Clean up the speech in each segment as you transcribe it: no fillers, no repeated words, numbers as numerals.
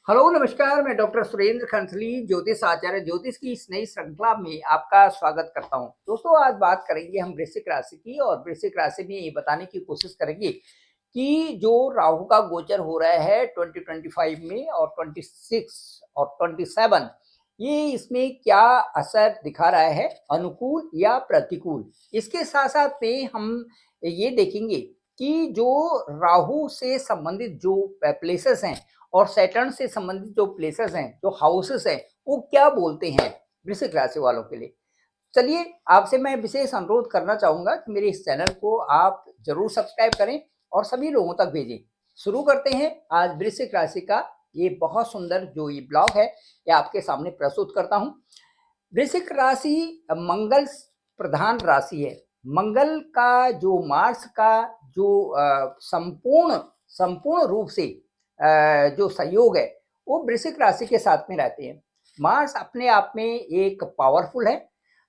Hello नमस्कार, मैं doctor Surendra खंसली ज्योतिष आचार्य ज्योतिष की इस नई श्रृंखला में आपका स्वागत करता हूं। दोस्तों, आज बात करेंगे हम वृश्चिक राशि की और वृश्चिक राशि में ये बताने की कोशिश करेंगे कि जो राहु का गोचर हो रहा है 2025 में और 26 और 27, ये इसमें क्या असर दिखा रहा है, अनुकूल या प्रतिकूल। इसके साथ साथ में हम ये देखेंगे कि जो राहु से संबंधित जो प्लेसेस हैं और सैटर्न से संबंधित जो प्लेसेस हैं, जो हाउसेस हैं, वो क्या बोलते हैं वृश्चिक राशि वालों के लिए। चलिए, आपसे मैं विशेष अनुरोध करना चाहूंगा कि मेरे इस चैनल को आप जरूर सब्सक्राइब करें और सभी लोगों तक भेजें। शुरू करते हैं आज वृश्चिक राशि का ये बहुत सुंदर जो ये ब्लॉग है, ये आपके सामने प्रस्तुत करता हूं। वृश्चिक राशि मंगल प्रधान राशि है। मंगल का जो मार्स का जो संपूर्ण संपूर्ण रूप से जो सहयोग है, वो वृश्चिक राशि के साथ में रहते हैं। मार्स अपने आप में एक पावरफुल है।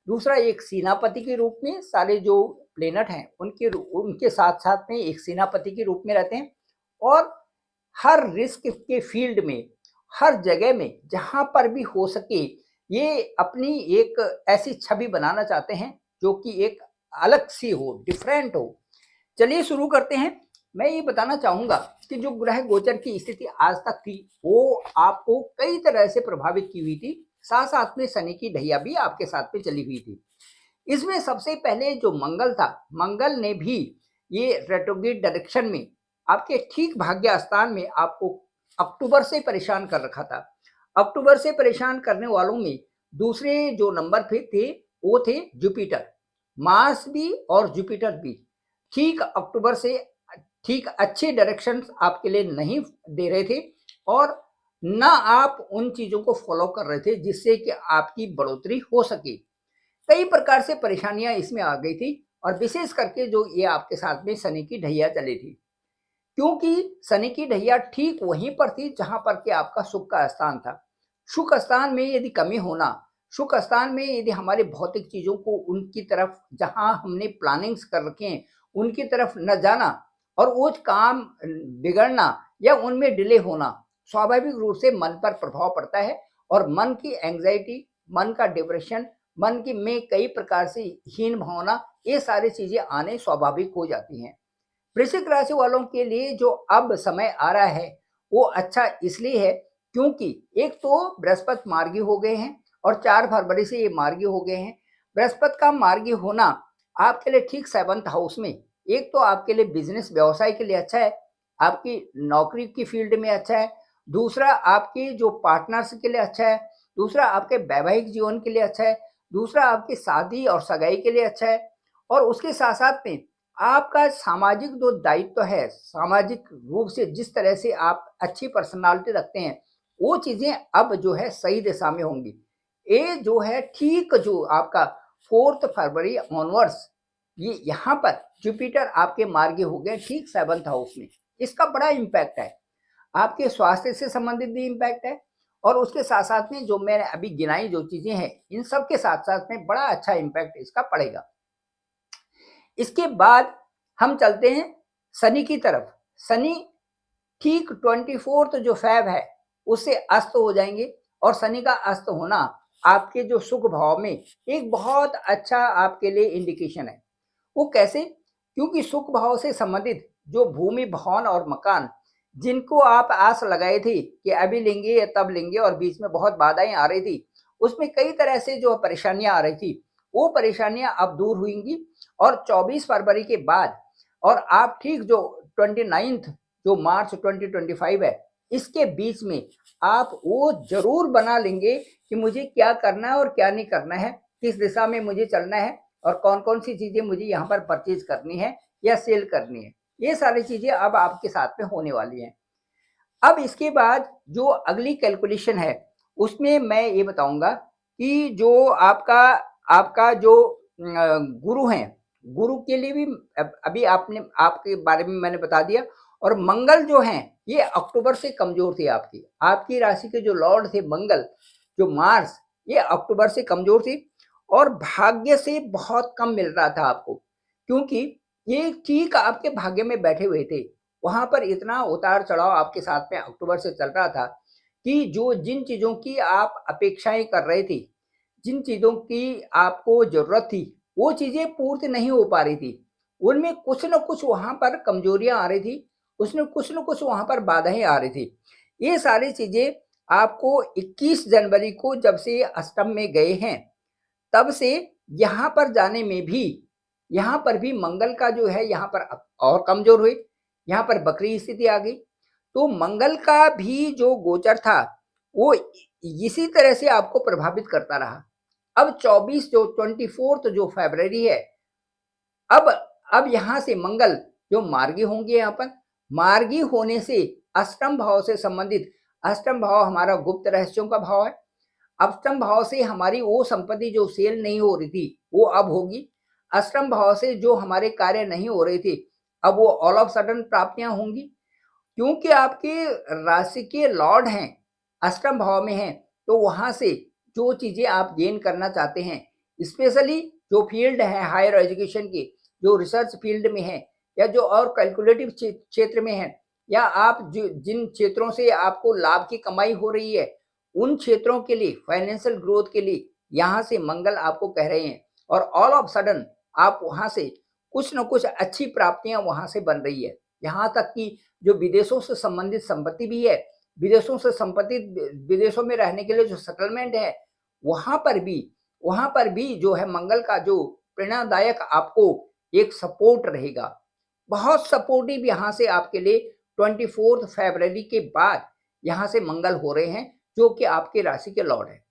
दूसरा, एक सेनापति के रूप में सारे जो प्लेनेट हैं उनके उनके साथ साथ में एक सेनापति के रूप में रहते हैं। और हर रिस्क के फील्ड में, हर जगह में जहां पर भी हो सके, ये अपनी एक ऐसी छवि बनाना चाहते हैं जो कि एक अलग सी हो, डिफरेंट हो। चलिए शुरू करते हैं। मैं ये बताना चाहूंगा कि जो ग्रह गोचर की स्थिति आज तक थी, वो आपको कई तरह से प्रभावित की हुई थी। साथ साथ में शनि की ढैया भी आपके साथ में चली हुई थी। इसमें सबसे पहले जो मंगल था, मंगल ने भी ये रेट्रोग्रेड डायरेक्शन में आपके ठीक भाग्य स्थान में आपको अक्टूबर से परेशान कर रखा था। अक्टूबर से परेशान करने वालों में दूसरे जो नंबर पे थे, वो थे जुपिटर। मार्स भी और जुपिटर भी ठीक अक्टूबर से ठीक अच्छे डायरेक्शन आपके लिए नहीं दे रहे थे, और ना आप उन चीजों को फॉलो कर रहे थे जिससे कि आपकी बढ़ोतरी हो सके। कई प्रकार से परेशानियां इसमें आ गई थी, और विशेष करके जो ये आपके साथ में शनि की ढैया चली थी, क्योंकि शनि की ढैया ठीक वहीं पर थी जहां पर कि आपका सुख का स्थान था। सुख स्थान में यदि कमी होना, सुख स्थान में यदि हमारे भौतिक चीजों को उनकी तरफ जहां हमने प्लानिंग्स कर रखे हैं उनकी तरफ न जाना, और वो काम बिगड़ना या उनमें डिले होना, स्वाभाविक रूप से मन पर प्रभाव पड़ता है। और मन की एंग्जाइटी, मन का डिप्रेशन, मन की में कई प्रकार से हीन भावना, ये सारी चीजें आने स्वाभाविक हो जाती हैं। वृश्चिक राशि वालों के लिए जो अब समय आ रहा है वो अच्छा इसलिए है क्योंकि एक तो बृहस्पति मार्गी हो गए हैं, और 4 फरवरी से ये मार्गी हो गए हैं। बृहस्पति का मार्गी होना आपके लिए ठीक 7th हाउस में, एक तो आपके लिए बिजनेस व्यवसाय के लिए अच्छा है, आपकी नौकरी की फील्ड में अच्छा है। दूसरा, आपकी जो पार्टनर्स के लिए अच्छा है। दूसरा, आपके वैवाहिक जीवन के लिए अच्छा है। दूसरा, आपकी शादी और सगाई के लिए अच्छा है। और उसके साथ साथ में आपका सामाजिक जो दायित्व है, सामाजिक रूप से जिस तरह से आप अच्छी पर्सनालिटी रखते हैं, वो चीजें अब जो है सही दिशा में होंगी। ये जो है ठीक जो आपका 4 फरवरी ऑनवर्ड्स, ये यहाँ पर जुपिटर आपके मार्गी हो गए ठीक 7th हाउस में। इसका बड़ा इम्पैक्ट है, आपके स्वास्थ्य से संबंधित भी इम्पैक्ट है। और उसके साथ साथ में जो मैंने अभी गिनाई जो चीजें हैं, इन सब के साथ साथ में बड़ा अच्छा इम्पैक्ट इसका पड़ेगा। इसके बाद हम चलते हैं शनि की तरफ। शनि ठीक 24 जो फेब है उससे अस्त हो जाएंगे, और शनि का अस्त होना आपके जो सुख भाव में एक बहुत अच्छा आपके लिए इंडिकेशन है। वो कैसे? क्योंकि सुख भाव से संबंधित जो भूमि, भवन और मकान, जिनको आप आस लगाए थे कि अभी लेंगे या तब लेंगे, और बीच में बहुत बाधाएं आ रही थी, उसमें कई तरह से जो परेशानियां आ रही थी, वो परेशानियां अब दूर हुईंगी। और 24 फरवरी के बाद, और आप ठीक जो 29 जो मार्च 2025 है, इसके बीच में आप वो जरूर बना लेंगे कि मुझे क्या करना है और क्या नहीं करना है, किस दिशा में मुझे चलना है, और कौन कौन सी चीजें मुझे यहाँ पर परचेज करनी है या सेल करनी है। ये सारी चीजें अब आपके साथ में होने वाली हैं। अब इसके बाद जो अगली कैलकुलेशन है, उसमें मैं ये बताऊंगा कि जो आपका आपका जो गुरु हैं, गुरु के लिए भी अभी आपने आपके बारे में मैंने बता दिया। और मंगल जो हैं, ये अक्टूबर से कमजोर थे। आपकी आपकी राशि के जो लॉर्ड थे मंगल, जो मार्स, ये अक्टूबर से कमजोर थी, और भाग्य से बहुत कम मिल रहा था आपको, क्योंकि ये ठीक आपके भाग्य में बैठे हुए थे। वहां पर इतना उतार चढ़ाव आपके साथ में अक्टूबर से चल रहा था कि जो जिन चीज़ों की आप अपेक्षाएँ कर रहे थे, जिन चीज़ों की आपको ज़रूरत थी, वो चीज़ें पूर्ति नहीं हो पा रही थी। उनमें कुछ न कुछ वहाँ पर कमज़ोरियाँ आ रही थी, उसमें कुछ न कुछ वहाँ पर बाधाएँ आ रही थी। ये सारी चीज़ें आपको 21 जनवरी को जब से अष्टम में गए हैं, तब से यहाँ पर जाने में भी, यहाँ पर भी मंगल का जो है यहाँ पर और कमज़ोर हुए, यहाँ पर वक्री स्थिति आ गई। तो मंगल का भी जो गोचर था, वो इसी तरह से आपको प्रभावित करता रहा। अब 24 जो 24 जो फ़रवरी है, अब यहाँ से मंगल जो मार्गी होंगे यहाँ पर, मार्गी होने से अष्टम भाव से संबंधित, अष्टम भाव हमारा गुप्त रहस्यों का भाव है। अष्टम भाव से हमारी वो संपत्ति जो सेल नहीं हो रही थी, वो अब होगी। अष्टम भाव से जो हमारे कार्य नहीं हो रहे थे, अब वो ऑल ऑफ सडन प्राप्तियां होंगी। क्योंकि आपके राशि के लॉर्ड हैं, अष्टम भाव में हैं, तो वहां से जो चीजें आप गेन करना चाहते हैं, स्पेशली जो फील्ड है हायर एजुकेशन की, जो रिसर्च फील्ड में है, या जो और कैलकुलेटिव क्षेत्र में है, या आप जो जिन क्षेत्रों से आपको लाभ की कमाई हो रही है, उन क्षेत्रों के लिए, फाइनेंशियल ग्रोथ के लिए यहाँ से मंगल आपको कह रहे हैं। और ऑल ऑफ सडन आप वहां से कुछ न कुछ अच्छी प्राप्तियां वहां से बन रही है। यहाँ तक कि जो विदेशों से संबंधित संपत्ति भी है, विदेशों से संपत्ति, विदेशों में रहने के लिए जो सेटलमेंट है, वहां पर भी जो है मंगल का जो प्रेरणादायक आपको एक सपोर्ट रहेगा। बहुत सपोर्टिव यहाँ से आपके लिए 24 फरवरी के बाद यहाँ से मंगल हो रहे हैं, जो कि आपके राशि के लॉर्ड है।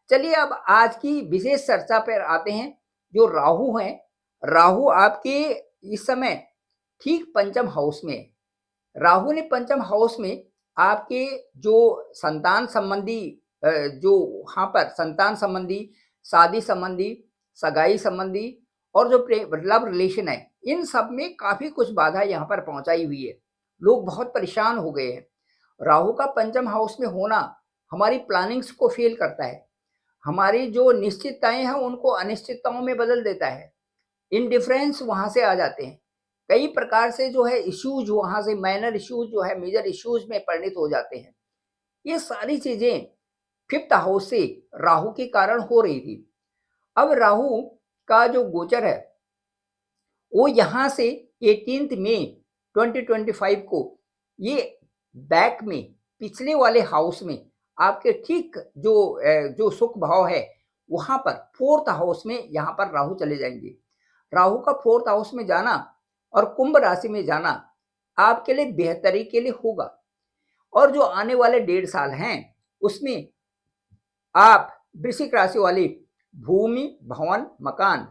चलिए अब आज की विशेष चर्चा पर आते हैं। जो राहु हैं, राहु आपके इस समय ठीक पंचम हाउस में है। राहु ने पंचम हाउस में आपके जो संतान संबंधी, जो वहाँ पर संतान संबंधी, शादी संबंधी, सगाई संबंधी और जो लव रिलेशन है, इन सब में काफी कुछ बाधा यहाँ पर पहुंचाई हुई है। लोग बहुत परेशान हो गए हैं। राहु का पंचम हाउस में होना हमारी प्लानिंग्स को फेल करता है। हमारी जो निश्चितताएं हैं उनको अनिश्चितताओं में बदल देता है। इनडिफरेंस वहां से आ जाते हैं। कई प्रकार से जो है इश्यूज वहां से, माइनर इश्यूज जो है मेजर इश्यूज में परिणित हो जाते हैं। ये सारी चीजें फिफ्थ हाउस से राहु के कारण हो रही थी। अब राहु का जो गोचर है, वो यहाँ से 18 मई 2025 को ये बैक में, पिछले वाले हाउस में, आपके ठीक जो सुख भाव है, वहां पर फोर्थ हाउस में यहाँ पर राहु चले जाएंगे। राहु का फोर्थ हाउस में जाना और कुंभ राशि में जाना आपके लिए बेहतरी के लिए होगा। और जो आने वाले 1.5 साल हैं, उसमें आप वृश्चिक राशि वाली भूमि, भवन, मकान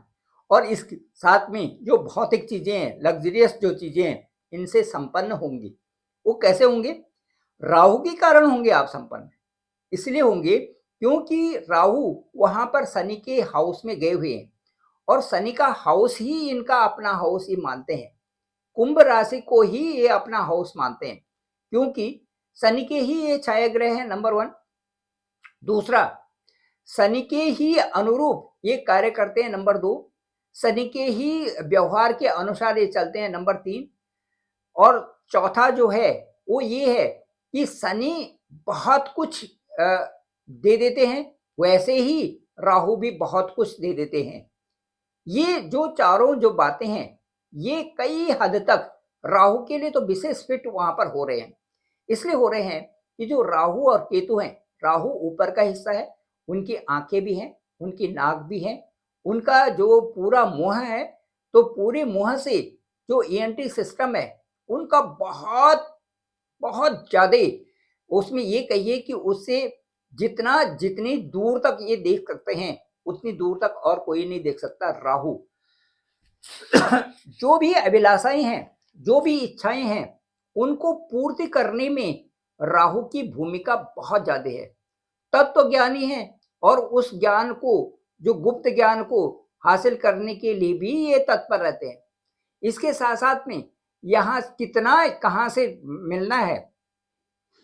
और इसके साथ में जो भौतिक चीजें हैं, लग्जरियस जो चीजें हैं, इनसे संपन्न होंगी। वो कैसे होंगे? राहु के कारण होंगे आप संपन्न। इसलिए होंगे क्योंकि राहु वहां पर शनि के हाउस में गए हुए हैं, और शनि का हाउस ही इनका अपना हाउस ही मानते हैं। कुंभ राशि को ही ये अपना हाउस मानते हैं, क्योंकि शनि के ही ये छाया ग्रह है, नंबर 1। दूसरा, शनि के ही अनुरूप ये कार्य करते हैं, नंबर 2। शनि के ही व्यवहार के अनुसार ये चलते हैं, नंबर 3। और चौथा जो है वो ये है कि शनि बहुत कुछ दे देते हैं, वैसे ही राहु भी बहुत कुछ दे देते हैं। ये जो चारों जो बातें हैं, ये कई हद तक राहु के लिए तो विशेष फिट वहां पर हो रहे हैं। इसलिए हो रहे हैं कि जो राहु और केतु हैं, राहु ऊपर का हिस्सा है, उनकी आंखें भी हैं, उनकी नाक भी है, उनका जो पूरा मुंह है, तो पूरे मुंह से जो ईएनटी सिस्टम है, उनका बहुत बहुत ज्यादा, उसमें ये कहिए कि उससे जितनी दूर तक ये देख सकते हैं, उतनी दूर तक और कोई नहीं देख सकता राहु। जो भी अभिलाषाएं हैं, जो भी इच्छाएं हैं, उनको पूर्ति करने में राहु की भूमिका बहुत ज्यादा है। तत्व ज्ञानी है, और उस ज्ञान को, जो गुप्त ज्ञान को हासिल करने के लिए भी ये तत्पर रहते हैं। इसके साथ साथ में यहाँ कितना कहाँ से मिलना है,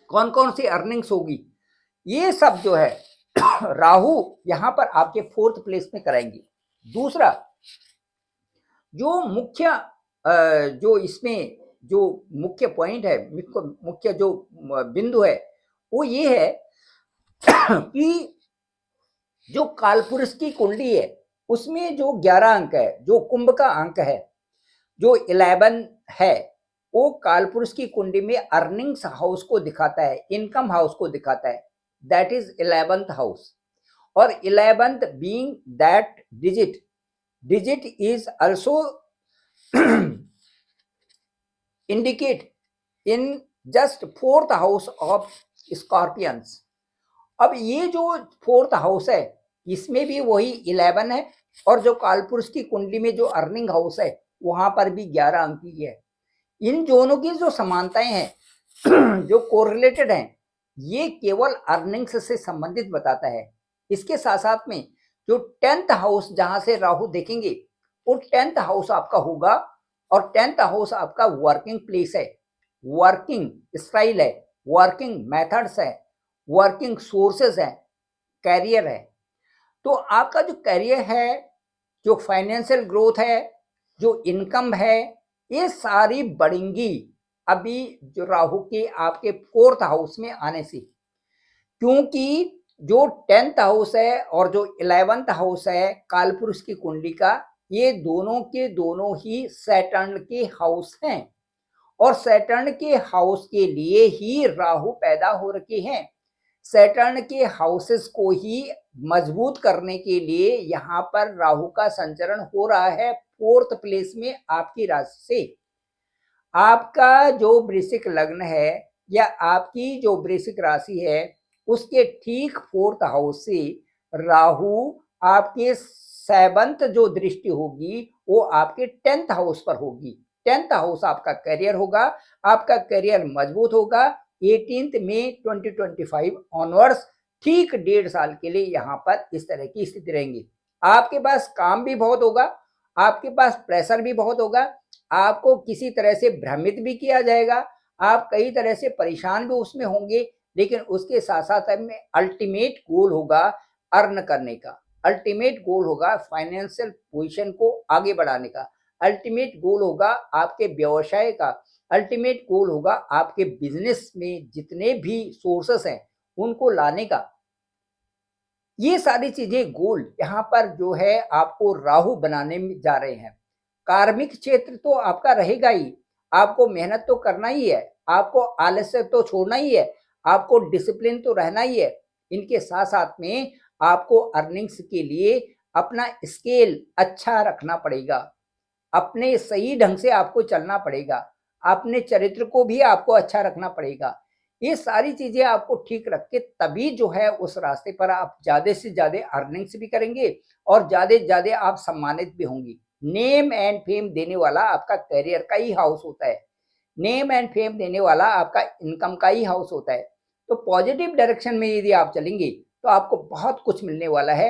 कौन कौन सी अर्निंग्स होगी, ये सब जो है राहु यहाँ पर आपके 4th प्लेस में कराएंगे। दूसरा, जो जो इसमें जो मुख्य पॉइंट है, मुख्य जो बिंदु है, वो ये है कि जो कालपुरुष की कुंडली है उसमें जो 11 अंक है, जो कुंभ का अंक है, जो 11 है, वो कालपुरुष की कुंडली में अर्निंग्स हाउस को दिखाता है, इनकम हाउस को दिखाता है, दैट इज 11th हाउस। और 11th being that digit is also indicate in just 4th house of scorpions. अब ये जो 4th हाउस है इसमें भी वही 11 है, और जो कालपुरुष की कुंडली में जो अर्निंग हाउस है वहां पर भी 11 अंक ही है। इन दोनों की जो समानताएं हैं जो कोरिलेटेड हैं, ये केवल अर्निंग्स से संबंधित बताता है। इसके साथ साथ में जो 10th हाउस जहां से राहु देखेंगे वो 10th हाउस आपका होगा, और 10th हाउस आपका वर्किंग प्लेस है, वर्किंग स्टाइल है, वर्किंग मेथड्स है, वर्किंग सोर्सेज है, कैरियर है। तो आपका जो कैरियर है, जो फाइनेंशियल ग्रोथ है, जो इनकम है, ये सारी बढ़ेंगी अभी जो राहु के आपके 4th हाउस में आने से। क्योंकि जो 10th हाउस है और जो 11th हाउस है कालपुरुष की कुंडली का, ये दोनों के दोनों ही सैटर्न के हाउस हैं, और सैटर्न के हाउस के लिए ही राहु पैदा हो रखे हैं। सैटर्न के हाउसेस को ही मजबूत करने के लिए यहाँ पर राहु का संचरण हो रहा है 4th प्लेस में आपकी राशि से। आपका जो वृश्चिक लग्न है या आपकी जो वृश्चिक राशि है उसके ठीक 4th हाउस से राहु आपके 7th जो दृष्टि होगी वो आपके 10th हाउस पर होगी। 10th हाउस आपका करियर होगा, आपका करियर मजबूत होगा। 18 मई 2025 ऑनवर्ड्स ठीक 1.5 साल के लिए यहाँ पर इस तरह की स्थिति रहेंगी। आपके पास काम भी बहुत होगा, आपके पास प्रेशर भी बहुत होगा, आपको किसी तरह से भ्रमित भी किया जाएगा, आप कई तरह से परेशान भी उसमें होंगे, लेकिन उसके साथ साथ में अल्टीमेट गोल होगा अर्न करने का, अल्टीमेट गोल होगा फाइनेंशियल पोजीशन को आगे बढ़ाने का, अल्टीमेट गोल होगा आपके व्यवसाय का, अल्टीमेट गोल होगा आपके बिजनेस में जितने भी सोर्सेस हैं उनको लाने का। ये सारी चीजें गोल यहाँ पर जो है आपको राहु बनाने में जा रहे हैं। कार्मिक क्षेत्र तो आपका रहेगा ही, आपको मेहनत तो करना ही है, आपको आलस्य तो छोड़ना ही है, आपको डिसिप्लिन तो रहना ही है। इनके साथ साथ में आपको अर्निंग्स के लिए अपना स्केल अच्छा रखना पड़ेगा, अपने सही ढंग से आपको चलना पड़ेगा, अपने चरित्र को भी आपको अच्छा रखना पड़ेगा। ये सारी चीजें आपको ठीक रख के तभी जो है उस रास्ते पर आप ज्यादा से ज्यादा अर्निंग्स भी करेंगे और ज्यादा से ज्यादा आप सम्मानित भी होंगे। नेम एंड फेम देने वाला आपका करियर का ही हाउस होता है, नेम एंड फेम देने वाला आपका इनकम का ही हाउस होता है। तो पॉजिटिव डायरेक्शन में यदि आप चलेंगे तो आपको बहुत कुछ मिलने वाला है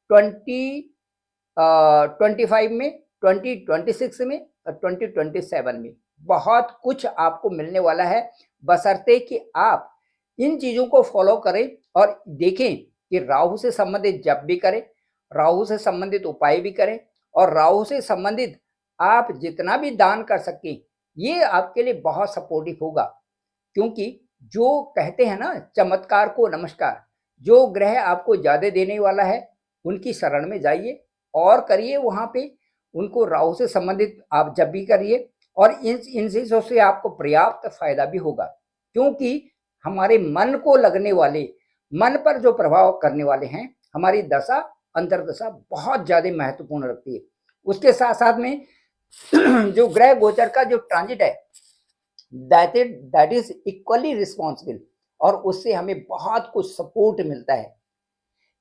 2025 में, 2026 में और 2027 में बहुत कुछ आपको मिलने वाला है, बशर्ते कि आप इन चीजों को फॉलो करें और देखें कि राहु से संबंधित जप भी करें, राहु से संबंधित उपाय भी करें, और राहु से संबंधित आप जितना भी दान कर सकें ये आपके लिए बहुत सपोर्टिव होगा। क्योंकि जो कहते हैं ना चमत्कार को नमस्कार, जो ग्रह आपको ज्यादा देने वाला है उनकी शरण में जाइए और करिए, वहां पे उनको राहु से संबंधित आप जब भी करिए, और इन चीजों से आपको पर्याप्त फायदा भी होगा। क्योंकि हमारे मन को लगने वाले, मन पर जो प्रभाव करने वाले हैं, हमारी दशा अंतर्दशा बहुत ज्यादा महत्वपूर्ण रखती है। उसके साथ साथ में जो ग्रह गोचर का जो ट्रांजिट है दैट इज इक्वली रिस्पॉन्सिबल, और उससे हमें बहुत कुछ सपोर्ट मिलता है।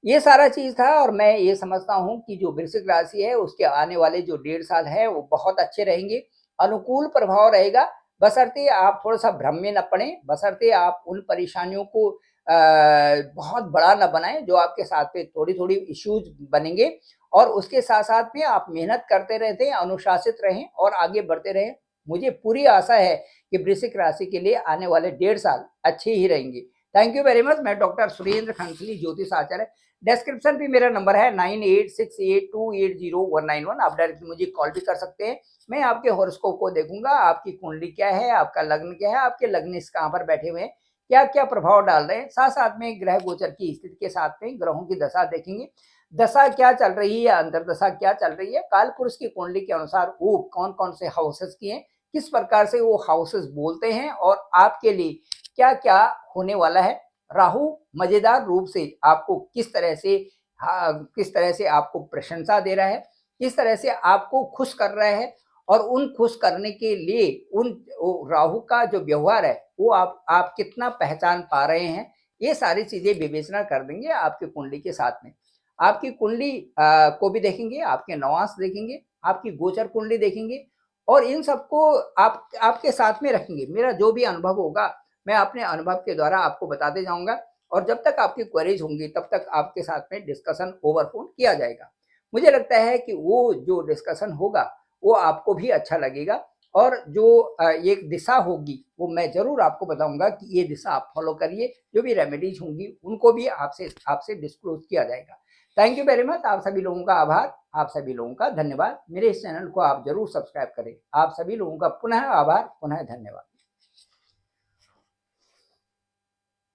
ये सारा चीज था, और मैं ये समझता हूँ कि जो वृश्चिक राशि है उसके आने वाले जो 1.5 साल है वो बहुत अच्छे रहेंगे, अनुकूल प्रभाव रहेगा, बशर्ते आप थोड़ा सा भ्रम में न पड़े, बशर्ते आप उन परेशानियों को बहुत बड़ा न बनाएं जो आपके साथ पे थोड़ी थोड़ी इश्यूज बनेंगे। और उसके साथ साथ में आप मेहनत करते रहते हैं, अनुशासित रहें और आगे बढ़ते रहें। मुझे पूरी आशा है कि वृश्चिक राशि के लिए आने वाले 1.5 साल अच्छे ही रहेंगे। Thank you very much. मैं डॉक्टर सुरेंद्र खंसली, ज्योतिष आचार्य। डिस्क्रिप्शन पे मेरा नंबर है 9868280191। आप डायरेक्टली मुझे कॉल भी कर सकते हैं। मैं आपके हॉरोस्कोप को देखूंगा, आपकी कुंडली क्या है, आपका लग्न क्या है, आपके लग्न कहाँ पर बैठे हुए हैं, क्या क्या प्रभाव डाल रहे हैं, साथ साथ में ग्रह गोचर की स्थिति के साथ में ग्रहों की दशा देखेंगे, दशा क्या चल रही है, अंतर्दशा क्या चल रही है, काल पुरुष की कुंडली के अनुसार वो कौन कौन से हाउसेस की हैं, किस प्रकार से वो हाउसेस बोलते हैं और आपके लिए क्या क्या होने वाला है। राहु मजेदार रूप से आपको किस तरह से, किस तरह से आपको प्रशंसा दे रहा है, किस तरह से आपको खुश कर रहा है, और उन खुश करने के लिए उन राहु का जो व्यवहार है वो आप कितना पहचान पा रहे हैं, ये सारी चीजें विवेचना कर देंगे आपकी कुंडली के साथ में। आपकी कुंडली को भी देखेंगे, आपके नवांश देखेंगे, आपकी गोचर कुंडली देखेंगे, और इन सबको आप आपके साथ में रखेंगे। मेरा जो भी अनुभव होगा मैं अपने अनुभव के द्वारा आपको बताते जाऊंगा, और जब तक आपकी क्वेरीज होंगी तब तक आपके साथ में डिस्कशन ओवर फोन किया जाएगा। मुझे लगता है कि वो जो डिस्कशन होगा वो आपको भी अच्छा लगेगा, और जो एक दिशा होगी वो मैं जरूर आपको बताऊंगा कि ये दिशा आप फॉलो करिए, जो भी रेमेडीज होंगी उनको भी आपसे आपसे डिस्क्लोज किया जाएगा। Thank you very much. आप सभी लोगों का आभार, आप सभी लोगों का धन्यवाद। मेरे इस चैनल को आप जरूर सब्सक्राइब करें। आप सभी लोगों का पुनः आभार, पुनः धन्यवाद।